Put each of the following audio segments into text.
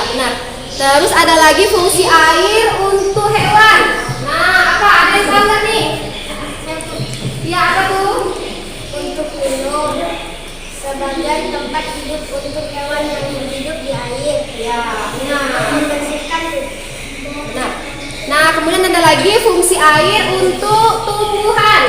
benar. Terus ada lagi fungsi air untuk hewan. Nah, apa? Ada yang tahu nggak nih? Ya, apa tuh? Untuk minum, sebagai tempat hidup untuk hewan yang hidup di air. Ya, benar. Membersihkan. Benar. Nah, kemudian ada lagi fungsi air untuk tumbuhan.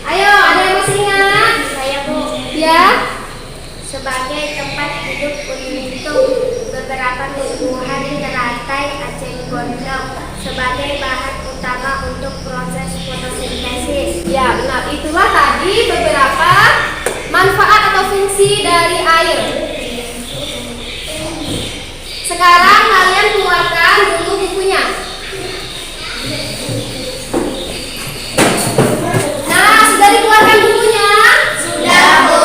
Ayo, ada yang masih ingat? Saya Bu. Ya. Sebagai tempat hidup untuk beberapa tumbuhan teratai aceh gondok sebagai bahan utama untuk proses fotosintesis. Ya, benar. Itulah tadi beberapa manfaat atau fungsi dari air. Sekarang kalian keluarkan dulu bukunya. Nah, sudah dikeluarkan bukunya? Sudah, Bu.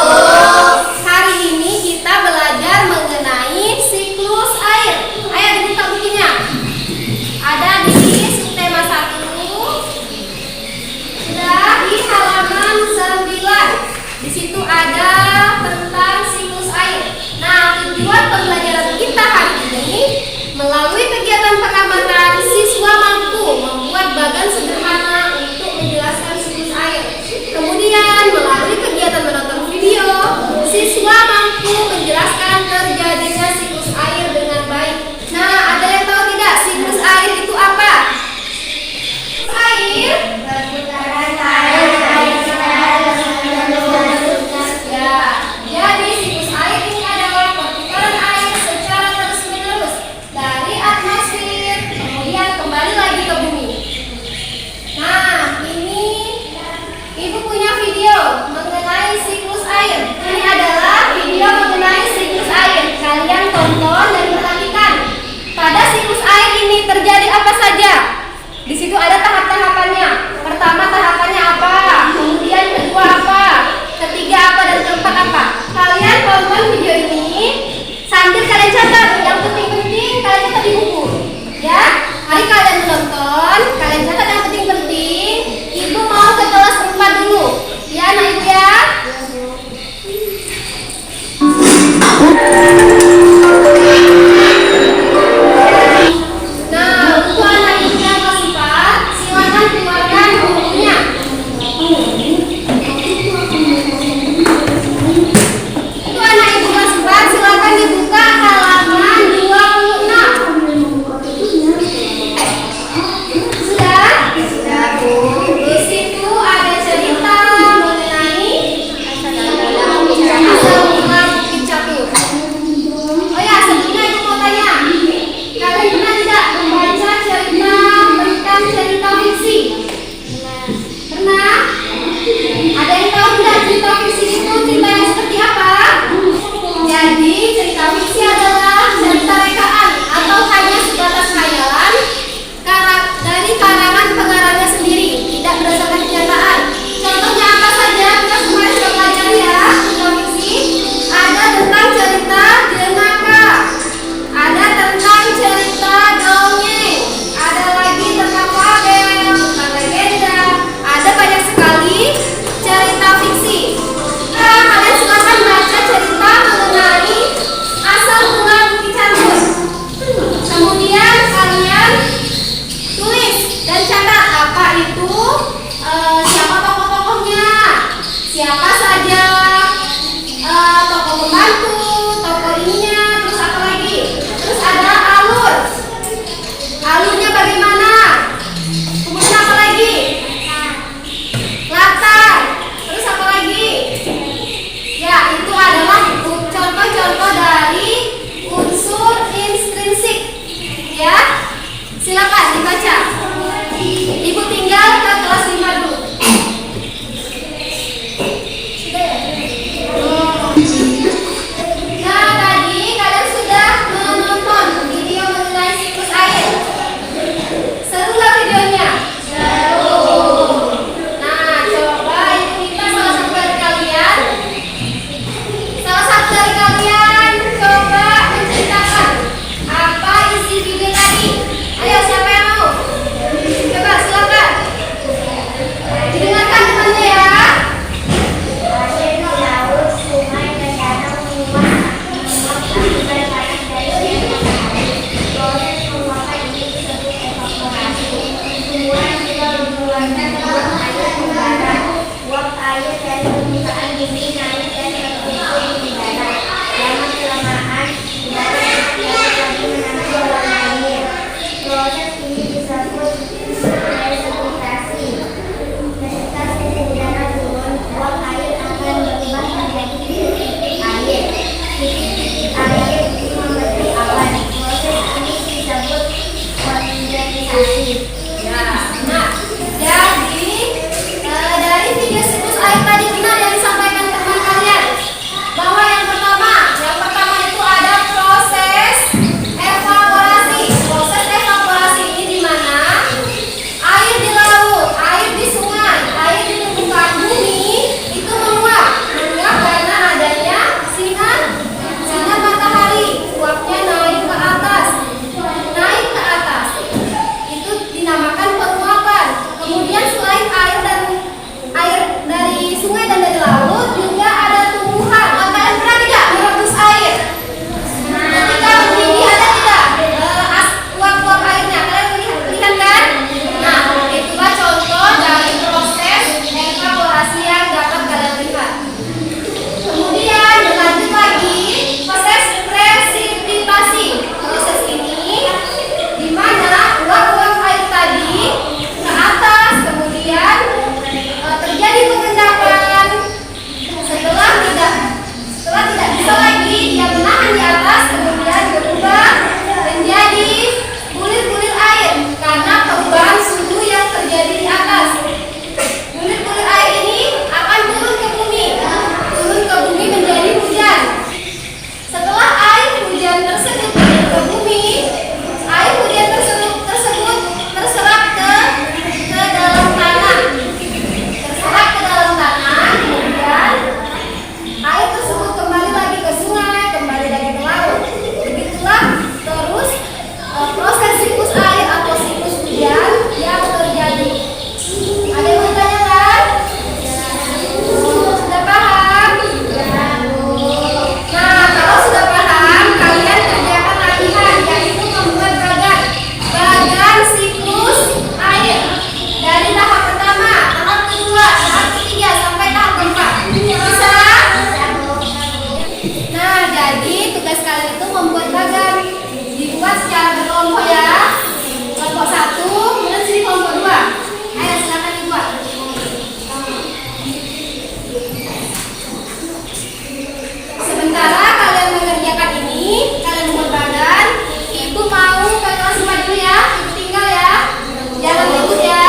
Hari ini kita belajar mengenai siklus air. Ayo dibuka bukunya. Ada di subtema 1. Sudah di halaman 9. Di situ ada tentang siklus air. Nah, tujuan pembelajaran kita hari ini melalui kegiatan pengamatan siswa mampu membuat bagan sederhana untuk menjelaskan siklus air. Kemudian melalui kegiatan menonton video, siswa mampu menjelaskan terjadinya siklus air dengan baik. Nah, ada yang tahu tidak siklus air itu apa? Air Perputaran air. Ya, jadi siklus air ini adalah perputaran air secara terus-menerus dari atmosfer, kemudian kembali lagi ke bumi. Nah, ini Ibu punya video mengenai siklus air. Ini adalah video mengenai siklus air. Kalian tonton dan perhatikan. Pada siklus air ini terjadi apa saja? Di situ ada tahap-tahapannya. Pertama tahapannya apa? Kemudian kedua apa? Ketiga apa dan keempat apa? Kalian tonton video ini sambil kalian catat. Yang penting-penting kalian catat di buku. Ya, mari kalian menonton. Kalian catat yang penting-penting. Ibu mau ke kelas 4 dulu. Ya, anak ibu ya. Nah, untuk anak ibu yang kelas 4, silakan keluarkan bukunya. Untuk anak ibu kelas 4, silakan dibuka halaman 26. Sudah? Sudah, Bu. Di situ ada cerita mengenai asal mula Bukit Catur. Oh ya, sebelumnya ibu mau tanya, kalian pernah tidak membaca cerita tentang cerita fiksi? Pernah? Ada yang tahu tidak cerita fiksi itu ceritanya seperti apa? Jadi cerita fiksi adalah cerita rekaan atau hanya sebatas khayalan dari karangan pengarangnya sendiri, tidak berdasarkan kenyataan. Contohnya apa saja? Kita semua sudah pelajari ya. Cerita fiksi ada tentang cerita jenaka, ada tentang cerita dongeng, ada lagi tentang fabel, tentang legenda. Ada banyak sekali cerita fiksi. Nah, kalian silakan baca cerita mengenai asal mula Bukit Catur. Kemudian kalian tulis dan catat apa itu, siapa tokoh-tokohnya, siapa saja tokoh pembantu, tokoh ininya, terus apa lagi? Terus ada alurnya bagaimana? Kemudian apa lagi? Latar. Terus apa lagi? Ya, itu adalah contoh-contoh dari unsur intrinsik. Ya, silakan dibaca. Ibu tinggal ke kelas 5 dulu. Sudah ya? Nah, tadi kalian sudah menonton video mengenai siklus air. Seru nggak videonya? Seru. Nah, coba ibu minta salah satu dari kalian coba menceritakan apa isi video tadi. Ayo, siapa yang mau? Coba silakan. secara berkelompok ya. Kelompok 1, kemudian sini kelompok 2. Ayo silakan dibuat. Sementara kalian mengerjakan ini, kalian membuat badan, ibu mau kalian langsung maju dulu ya. Ibu tinggal ya. Jangan ikut ya.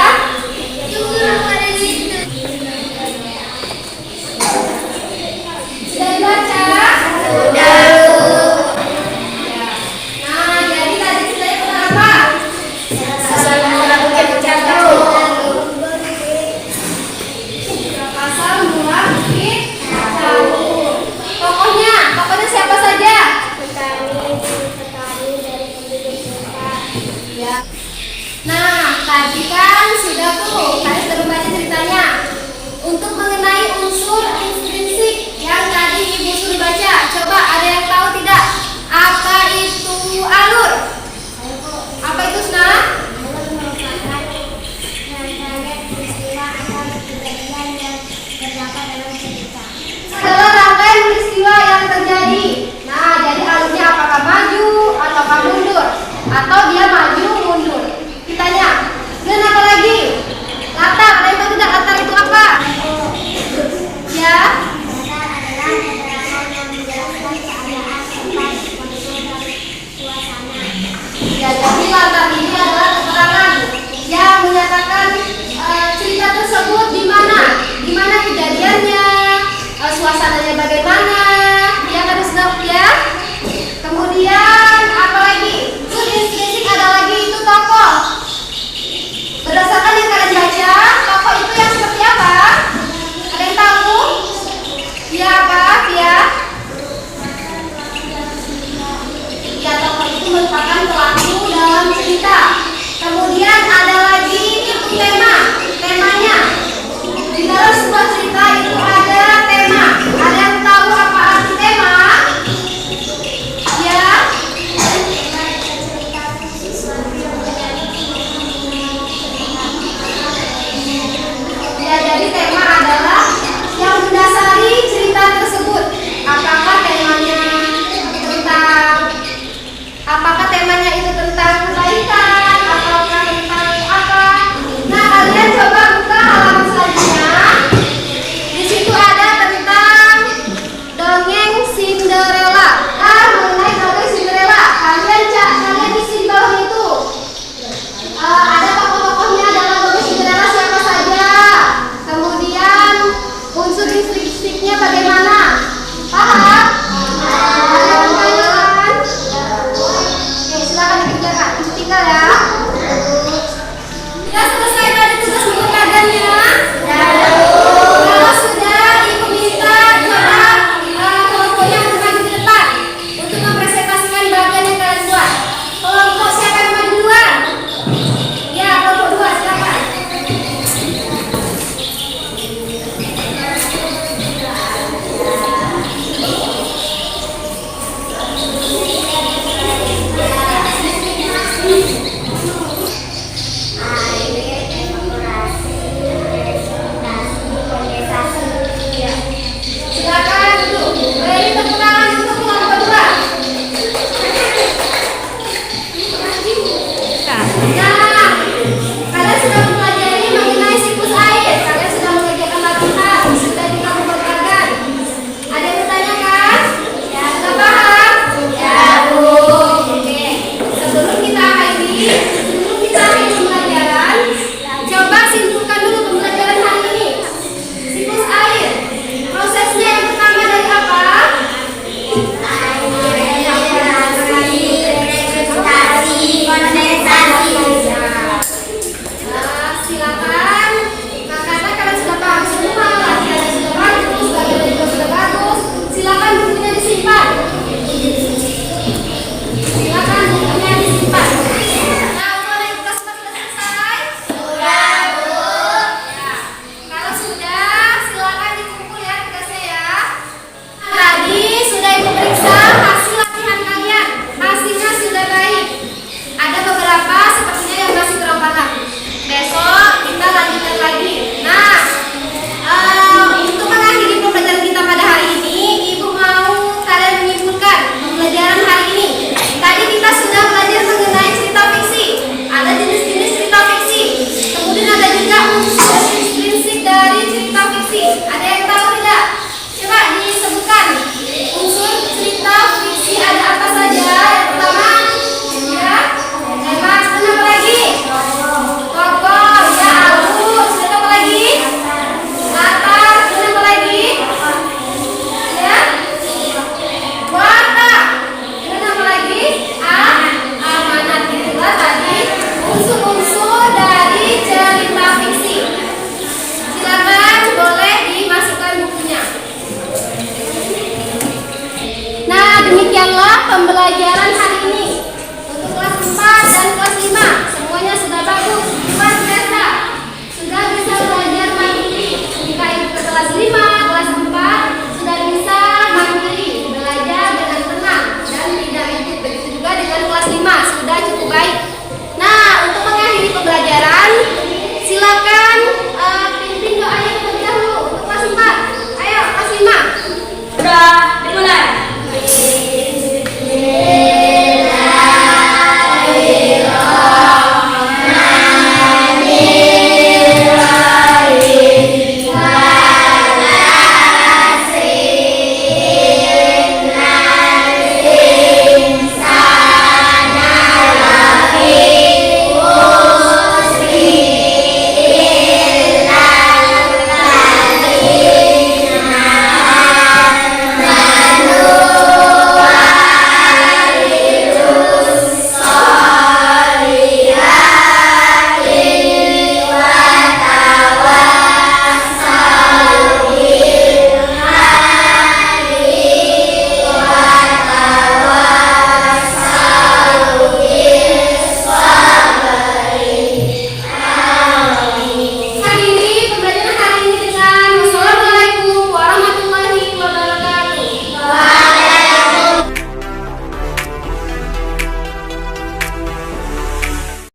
Sudah dibaca? Sudah. Nah, jadi tadi ceritanya tentang apa? Pasal mula bukit catur. Pasal mula bukit catur. Tokohnya siapa saja? Petani dari penduduk desa. Ya. Nah, tadi kan sudah tuh, kalian sudah membaca ceritanya. Untuk mengenai unsur intrinsik yang tadi ibu suruh baca, coba ada yang tahu tidak? Apa itu alur? Apa itu Sna? Alur merupakan rangkaian peristiwa atau kejadian yang terdapat dalam cerita. Adalah rangkaian peristiwa yang terjadi. Nah, jadi alurnya apakah maju ataukah mundur? Atau dia maju mundur? Kitanya. Dan apa lagi? Latar, ada yang tahu tidak latar itu apa? Ya. Latar adalah keterangan yang menjelaskan keadaan tempat, kondisi dan suasana. Ya, jadi latar ini adalah keterangan yang menyatakan cerita tersebut di mana kejadiannya, suasananya bagaimana, yang harus ya. Kemudian apa lagi? Intrinsik ada lagi itu tokoh. Berdasarkan yang kalian baca, tokoh itu yang seperti apa? Ada yang tahu? Ya apa? Ya. Ya, tokoh itu merupakan pelaku dalam cerita. Kemudian ada lagi itu temanya. Di dalam sebuah cerita itu ada tema. Ada yang tahu apa arti tema? Ya. Ya, jadi tema adalah yang mendasari cerita tersebut. Apakah temanya itu tentang kebaikan ataukah tentang apa? Nah, kalian coba buka halaman selanjutnya. Di situ ada tentang dongeng Cinderella. Mengenai dongeng Cinderella. Kalian isi di bawah itu. Ada tokoh-tokohnya dalam dongeng Cinderella siapa saja. Kemudian unsur intrinsiknya bagaimana? Paham? Ada yang bertanya? Oke, silakan dikerjakan. Tinggal ya. Sudah selesai tadi tugas buku badannya? Kalau sudah, ibu minta coba kelompoknya untuk maju ke depan untuk mempresentasikan bagan yang kalian buat. Kelompok siapa yang maju duluan? Ya, kelompok 2 silakan. Silakan duduk. Beri tepuk tangan untuk kelompok 2. Nah, kalian sudah mempelajari mengenai siklus air. Kalian sudah mengerjakan latihan. Sudah juga membuat bagan. Ada yang bertanyakan? Ya, sudah paham? Ya, Bu. Oke. Sebelum kita akhiri,